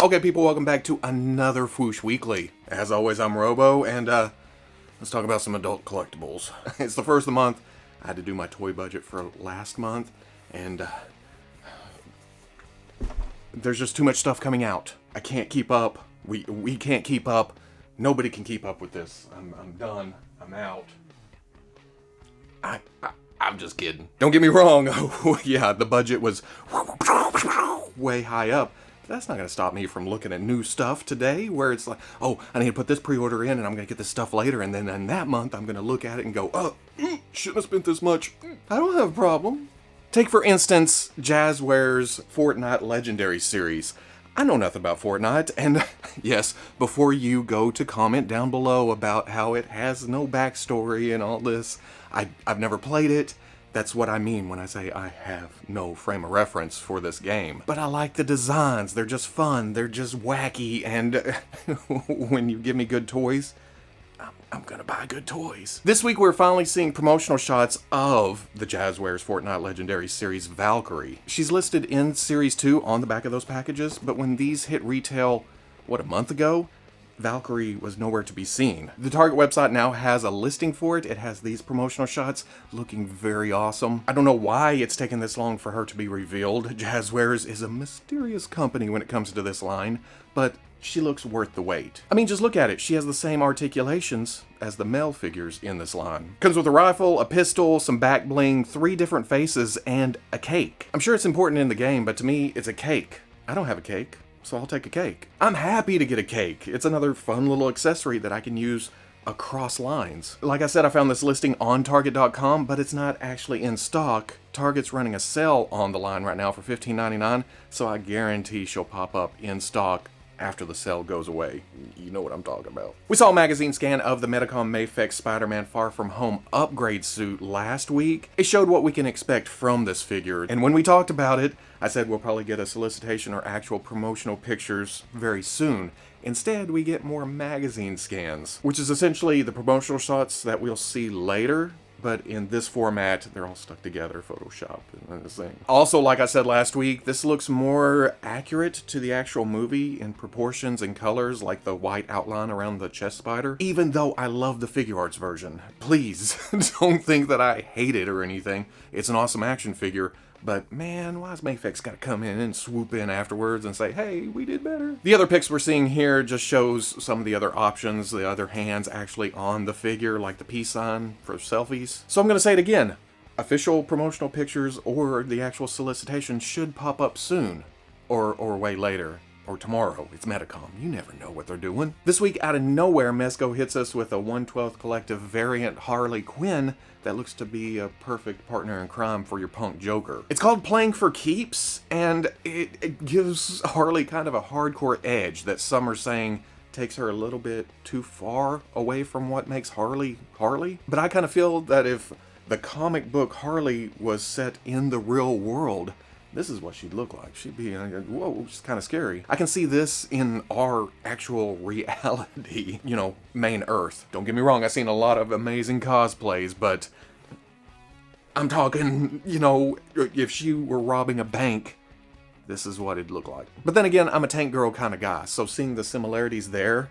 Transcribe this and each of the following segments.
Okay, people, welcome back to another Fwoosh Weekly. As always, I'm Robo, and let's talk about some adult collectibles. It's the first of the month. I had to do my toy budget for last month, and there's just too much stuff coming out. I can't keep up. We can't keep up. Nobody can keep up with this. I'm done. I'm out. I'm just kidding. Don't get me wrong. Oh, yeah, the budget was way high up. That's not going to stop me from looking at new stuff today, where it's like, oh, I need to put this pre-order in, and I'm going to get this stuff later, and then in that month, I'm going to look at it and go, oh, shouldn't have spent this much. I don't have a problem. Take, for instance, Jazwares' Fortnite Legendary Series. I know nothing about Fortnite, and yes, before you go to comment down below about how it has no backstory and all this, I've never played it. That's what I mean when I say I have no frame of reference for this game. But I like the designs. They're just fun. They're just wacky. And when you give me good toys, I'm gonna buy good toys. This week we're finally seeing promotional shots of the Jazwares Fortnite Legendary Series Valkyrie. She's listed in Series 2 on the back of those packages, but when these hit retail, what, a month ago? Valkyrie was nowhere to be seen. The Target website now has a listing for it. It has these promotional shots looking very awesome. I don't know why it's taken this long for her to be revealed. Jazwares is a mysterious company when it comes to this line, but she looks worth the wait. I mean, just look at it. She has the same articulations as the male figures in this line. Comes with a rifle, a pistol, some back bling, 3 different faces, and a cake. I'm sure it's important in the game, but to me, it's a cake. I don't have a cake, so I'll take a cake. I'm happy to get a cake. It's another fun little accessory that I can use across lines. Like I said, I found this listing on Target.com, but it's not actually in stock. Target's running a sale on the line right now for $15.99, so I guarantee she'll pop up in stock after the sale goes away. You know what I'm talking about. We saw a magazine scan of the Medicom Mafex Spider-Man Far From Home upgrade suit last week. It showed what we can expect from this figure, and when we talked about it, I said we'll probably get a solicitation or actual promotional pictures very soon. Instead, we get more magazine scans, which is essentially the promotional shots that we'll see later, but in this format, they're all stuck together, Photoshop and this thing. Also, like I said last week, this looks more accurate to the actual movie in proportions and colors, like the white outline around the chest spider, even though I love the figure arts version. Please, don't think that I hate it or anything. It's an awesome action figure, but man, why's Mafex gotta come in and swoop in afterwards and say, hey, we did better? The other pics we're seeing here just shows some of the other options, the other hands actually on the figure, like the peace sign for selfies. So I'm gonna say it again. Official promotional pictures or the actual solicitation should pop up soon, or way later. Or tomorrow. It's Medicom. You never know what they're doing. This week, out of nowhere, Mezco hits us with a 1/12 collective variant Harley Quinn that looks to be a perfect partner in crime for your punk Joker. It's called Playing for Keeps, and it gives Harley kind of a hardcore edge that some are saying takes her a little bit too far away from what makes Harley Harley. But I kind of feel that if the comic book Harley was set in the real world, this is what she'd look like. She'd be, whoa, she's kind of scary. I can see this in our actual reality, you know, main Earth. Don't get me wrong, I've seen a lot of amazing cosplays, but I'm talking, you know, if she were robbing a bank, this is what it'd look like. But then again, I'm a tank girl kind of guy, so seeing the similarities there,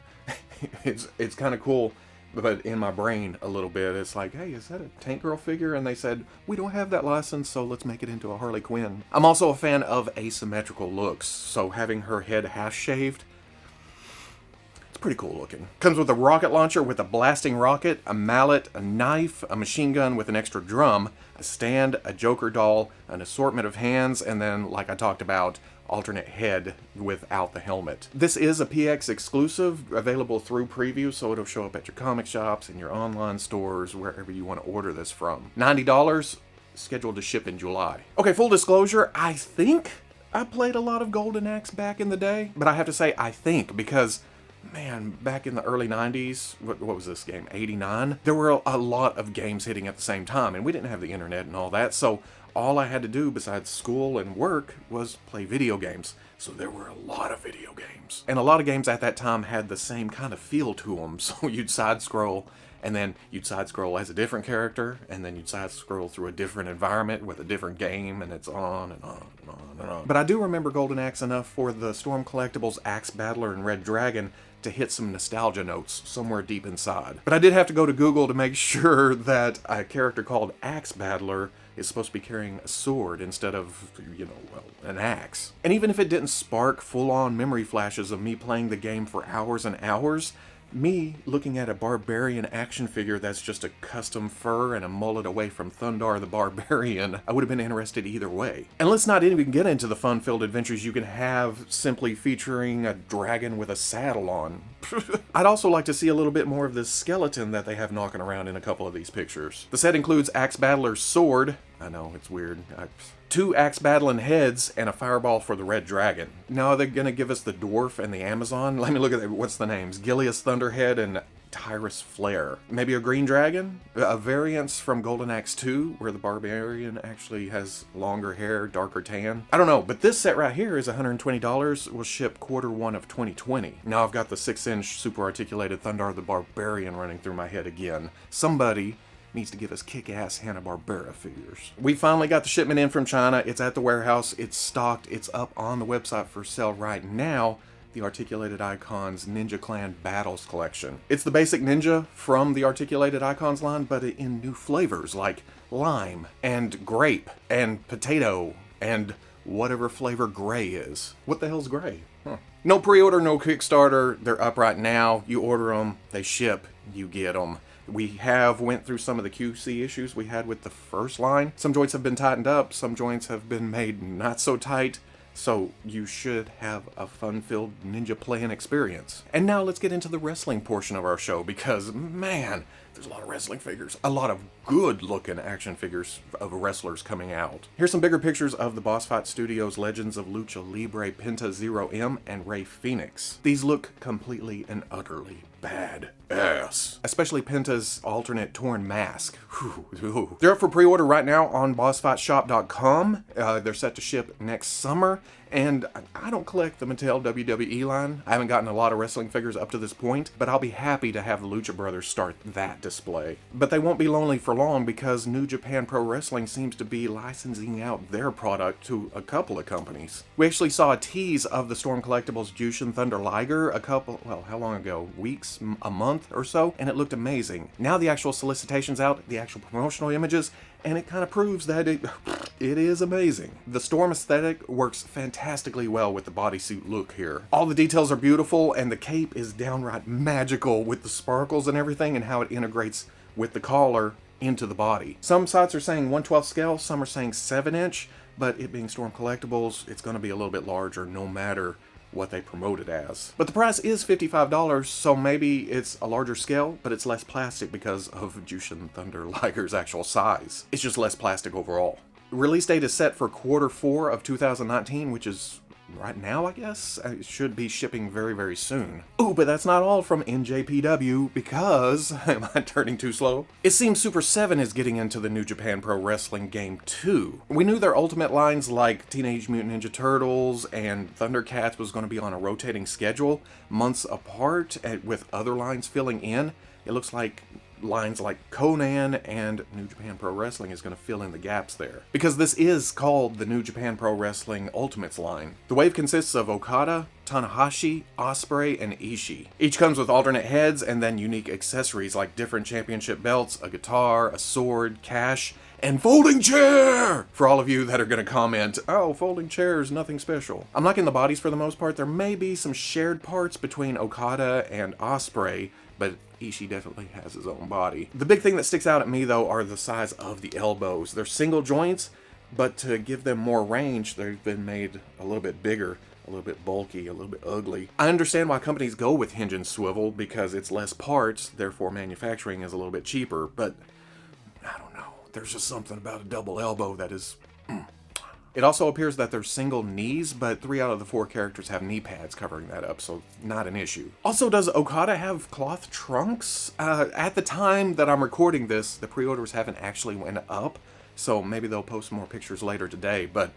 it's kind of cool. But in my brain a little bit, it's like, hey, is that a tank girl figure? And they said, we don't have that license, so let's make it into a Harley Quinn. I'm also a fan of asymmetrical looks, so having her head half shaved, it's pretty cool looking. Comes with a rocket launcher with a blasting rocket, a mallet, a knife, a machine gun with an extra drum, a stand, a Joker doll, an assortment of hands, and then, like I talked about, alternate head without the helmet. This is a PX exclusive, available through preview, so it'll show up at your comic shops and your online stores, wherever you want to order this from. $90, scheduled to ship in July. Okay, full disclosure, I think I played a lot of Golden Axe back in the day, but I have to say I think, because man, back in the early 90s, what was this game, 89? There were a lot of games hitting at the same time, and we didn't have the internet and all that, so all I had to do besides school and work was play video games. So there were a lot of video games. And a lot of games at that time had the same kind of feel to them. So you'd side scroll, and then you'd side scroll as a different character, and then you'd side scroll through a different environment with a different game, and it's on and on and on and on. But I do remember Golden Axe enough for the Storm Collectibles Axe Battler and Red Dragon to hit some nostalgia notes somewhere deep inside. But I did have to go to Google to make sure that a character called Axe Battler is supposed to be carrying a sword instead of, an axe. And even if it didn't spark full-on memory flashes of me playing the game for hours and hours, me looking at a barbarian action figure that's just a custom fur and a mullet away from Thundar the Barbarian, I would have been interested either way. And let's not even get into the fun-filled adventures you can have simply featuring a dragon with a saddle on. I'd also like to see a little bit more of this skeleton that they have knocking around in a couple of these pictures. The set includes Axe Battler's sword. I know, it's weird. 2 Axe Battling heads and a fireball for the Red Dragon. Now they're gonna give us the Dwarf and the Amazon. Let me look at that. What's the names? Gilius Thunderhead and Tyrus Flare. Maybe a green dragon? A variance from Golden Axe 2, where the Barbarian actually has longer hair, darker tan. I don't know, but this set right here is $120. Will ship Q1 of 2020. Now I've got the 6-inch super articulated Thundar the Barbarian running through my head again. Somebody needs to give us kick-ass Hanna-Barbera figures. We finally got the shipment in from China. It's at the warehouse. It's stocked. It's up on the website for sale right now. The Articulated Icons Ninja Clan Battles collection. It's the basic ninja from the Articulated Icons line, but in new flavors like lime and grape and potato and whatever flavor gray is. What the hell's gray? No pre-order, no Kickstarter. They're up right now. You order them, they ship, you get them. We went through some of the QC issues we had with the first line. Some joints have been tightened up, some joints have been made not so tight. So you should have a fun-filled ninja playing experience. And now let's get into the wrestling portion of our show because, man, there's a lot of wrestling figures. A lot of good-looking action figures of wrestlers coming out. Here's some bigger pictures of the Boss Fight Studios Legends of Lucha Libre Penta 0M and Rey Fenix. These look completely and utterly bad ass. Especially Penta's alternate torn mask. They're up for pre-order right now on bossfightshop.com. They're set to ship next summer. And I don't collect the Mattel WWE line. I haven't gotten a lot of wrestling figures up to this point, but I'll be happy to have the Lucha Brothers start that display. But they won't be lonely for long because New Japan Pro Wrestling seems to be licensing out their product to a couple of companies. We actually saw a tease of the Storm Collectibles Jushin Thunder Liger how long ago? Weeks? A month or so? And it looked amazing. Now the actual solicitation's out, the actual promotional images, and it kind of proves that it is amazing. The Storm aesthetic works fantastically well with the bodysuit look here. All the details are beautiful, and the cape is downright magical with the sparkles and everything and how it integrates with the collar into the body. Some sites are saying 1/12 scale, some are saying 7-inch, but it being Storm Collectibles, it's going to be a little bit larger no matter what they promote it as. But the price is $55, so maybe it's a larger scale, but it's less plastic because of Jushin Thunder Liger's actual size. It's just less plastic overall. Release date is set for Q4 of 2019, which is right now, I guess. It should be shipping very, very soon. Ooh, but that's not all from NJPW because, am I turning too slow? It seems Super 7 is getting into the New Japan Pro Wrestling game too. We knew their Ultimate lines like Teenage Mutant Ninja Turtles and Thundercats was going to be on a rotating schedule, months apart, with other lines filling in. It looks like lines like Conan and New Japan Pro Wrestling is going to fill in the gaps there. Because this is called the New Japan Pro Wrestling Ultimates line. The wave consists of Okada, Tanahashi, Ospreay, and Ishii. Each comes with alternate heads and then unique accessories like different championship belts, a guitar, a sword, cash, and folding chair! For all of you that are going to comment, oh, folding chair is nothing special. I'm liking the bodies for the most part. There may be some shared parts between Okada and Ospreay, but Ishii definitely has his own body. The big thing that sticks out at me, though, are the size of the elbows. They're single joints, but to give them more range, they've been made a little bit bigger, a little bit bulky, a little bit ugly. I understand why companies go with hinge and swivel, because it's less parts, therefore manufacturing is a little bit cheaper, but I don't know. There's just something about a double elbow that is... It also appears that there's single knees, but 3 out of the 4 characters have knee pads covering that up, so not an issue. Also, does Okada have cloth trunks? At the time that I'm recording this, the pre-orders haven't actually went up, so maybe they'll post more pictures later today, but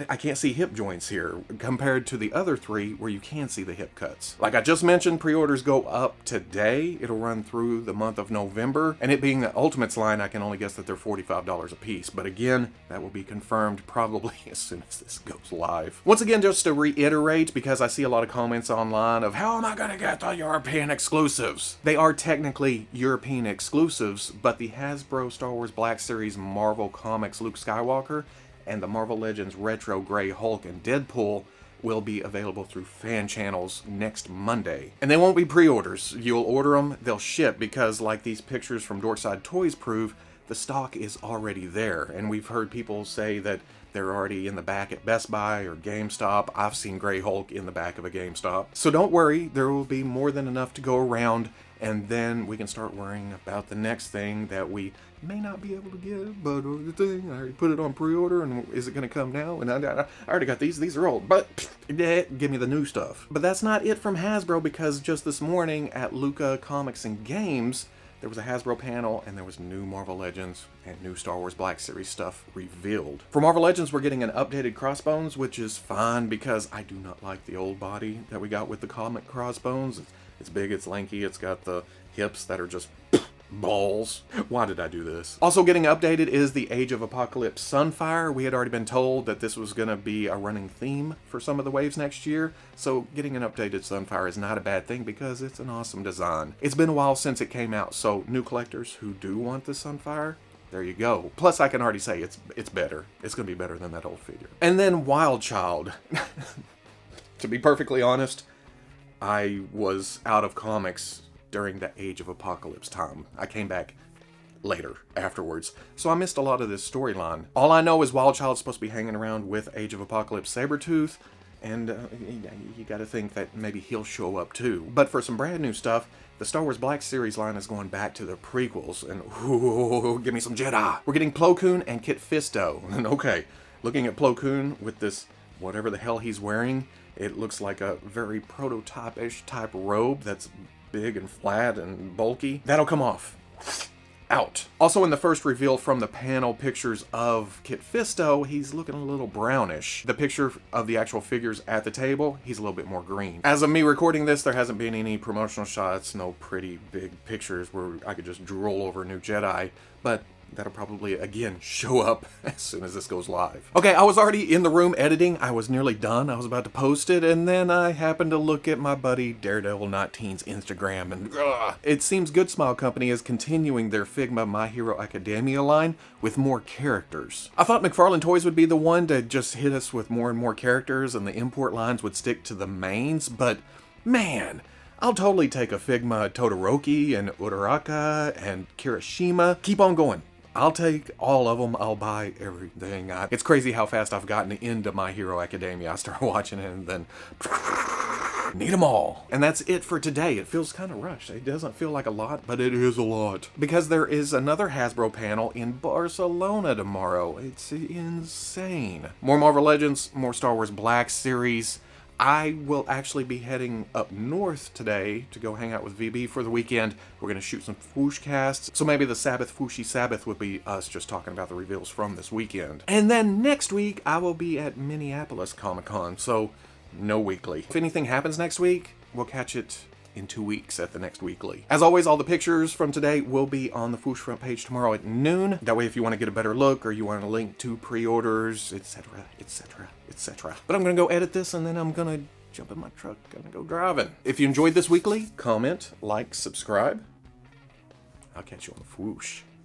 I can't see hip joints here compared to the other three where you can see the hip cuts. Like I just mentioned, pre-orders go up today. It'll run through the month of November, and it being the Ultimates line, I can only guess that they're $45 a piece. But again, that will be confirmed probably as soon as this goes live. Once again, just to reiterate, because I see a lot of comments online of how am I gonna get the European exclusives? They are technically European exclusives, but the Hasbro Star Wars Black Series Marvel Comics Luke Skywalker and the Marvel Legends Retro Grey Hulk and Deadpool will be available through fan channels next Monday. And they won't be pre-orders. You'll order them, they'll ship, because like these pictures from Dorkside Toys prove, the stock is already there. And we've heard people say that they're already in the back at Best Buy or GameStop. I've seen Grey Hulk in the back of a GameStop. So don't worry, there will be more than enough to go around, and then we can start worrying about the next thing that we may not be able to get, but the thing, I already put it on pre-order, and is it going to come now? And I already got these are old, but give me the new stuff. But that's not it from Hasbro, because just this morning at Luca Comics and Games, there was a Hasbro panel, and there was new Marvel Legends and new Star Wars Black Series stuff revealed. For Marvel Legends, we're getting an updated Crossbones, which is fine, because I do not like the old body that we got with the comic Crossbones. It's big, it's lanky, it's got the hips that are just balls. Why did I do this? Also getting updated is the Age of Apocalypse Sunfire. We had already been told that this was going to be a running theme for some of the waves next year, so getting an updated Sunfire is not a bad thing because it's an awesome design. It's been a while since it came out, so new collectors who do want the Sunfire, there you go. Plus, I can already say it's better. It's going to be better than that old figure. And then Wild Child. To be perfectly honest, I was out of comics during the Age of Apocalypse time. I came back later, afterwards, so I missed a lot of this storyline. All I know is Wild Child's supposed to be hanging around with Age of Apocalypse Sabretooth, and you gotta think that maybe he'll show up too. But for some brand new stuff, the Star Wars Black Series line is going back to the prequels, and ooh, give me some Jedi. We're getting Plo Koon and Kit Fisto, and okay, looking at Plo Koon with this, whatever the hell he's wearing, it looks like a very prototype-ish type robe that's big and flat and bulky. That'll come off. Out. Also in the first reveal from the panel pictures of Kit Fisto, he's looking a little brownish. The picture of the actual figures at the table, he's a little bit more green. As of me recording this, there hasn't been any promotional shots, no pretty big pictures where I could just drool over a new Jedi, but that'll probably, again, show up as soon as this goes live. Okay, I was already in the room editing. I was nearly done. I was about to post it, and then I happened to look at my buddy Daredevil 19's Instagram, and it seems Good Smile Company is continuing their Figma My Hero Academia line with more characters. I thought McFarlane Toys would be the one to just hit us with more and more characters, and the import lines would stick to the mains, but man, I'll totally take a Figma Todoroki and Uraraka and Kirishima. Keep on going. I'll take all of them. I'll buy everything. It's crazy how fast I've gotten into My Hero Academia. I started watching it and then need them all. And that's it for today. It feels kind of rushed. It doesn't feel like a lot, but it is a lot. Because there is another Hasbro panel in Barcelona tomorrow. It's insane. More Marvel Legends, more Star Wars Black Series. I will actually be heading up north today to go hang out with VB for the weekend. We're going to shoot some Fwoosh casts. So maybe the Fwooshy Sabbath would be us just talking about the reveals from this weekend. And then next week, I will be at Minneapolis Comic-Con, so no weekly. If anything happens next week, we'll catch it in 2 weeks at the next weekly. As always, all the pictures from today will be on the Fwoosh front page tomorrow at noon. That way, if you want to get a better look or you want to link to pre-orders, etc., etc., etc. But I'm going to go edit this and then I'm going to jump in my truck and go driving. If you enjoyed this weekly, comment, like, subscribe. I'll catch you on the Fwoosh.